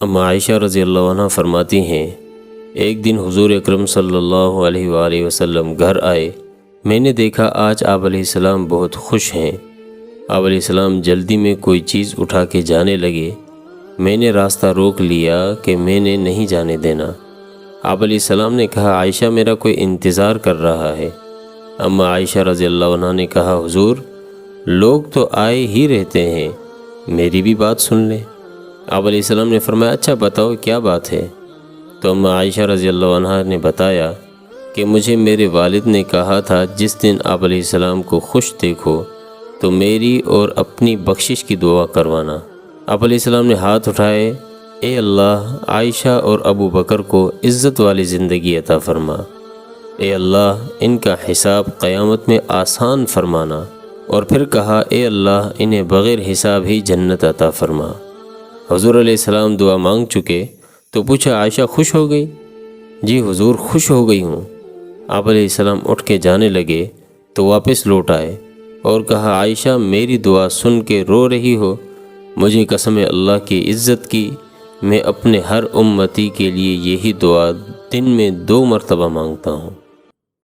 اما عائشہ رضی اللہ عنہ فرماتی ہیں، ایک دن حضور اکرم صلی اللہ علیہ وآلہ وسلم گھر آئے۔ میں نے دیکھا آج آپ علیہ السلام بہت خوش ہیں۔ آپ علیہ السلام جلدی میں کوئی چیز اٹھا کے جانے لگے۔ میں نے راستہ روک لیا کہ میں نے نہیں جانے دینا۔ آپ علیہ السلام نے کہا، عائشہ میرا کوئی انتظار کر رہا ہے۔ اما عائشہ رضی اللہ عنہ نے کہا، حضور لوگ تو آئے ہی رہتے ہیں، میری بھی بات سن لیں۔ آپ علیہ السلام نے فرمایا، اچھا بتاؤ کیا بات ہے؟ تو اما عائشہ رضی اللہ عنہ نے بتایا کہ مجھے میرے والد نے کہا تھا جس دن آپ علیہ السلام کو خوش دیکھو تو میری اور اپنی بخشش کی دعا کروانا۔ آپ علیہ السلام نے ہاتھ اٹھائے، اے اللہ عائشہ اور ابو بکر کو عزت والی زندگی عطا فرما، اے اللہ ان کا حساب قیامت میں آسان فرمانا، اور پھر کہا، اے اللہ انہیں بغیر حساب ہی جنت عطا فرما۔ حضور علیہ السلام دعا مانگ چکے تو پوچھا، عائشہ خوش ہو گئی؟ جی حضور خوش ہو گئی ہوں۔ آپ علیہ السلام اٹھ کے جانے لگے تو واپس لوٹ آئے اور کہا، عائشہ میری دعا سن کے رو رہی ہو؟ مجھے قسم اللہ کی عزت کی، میں اپنے ہر امتی کے لیے یہی دعا دن میں 2 مرتبہ مانگتا ہوں۔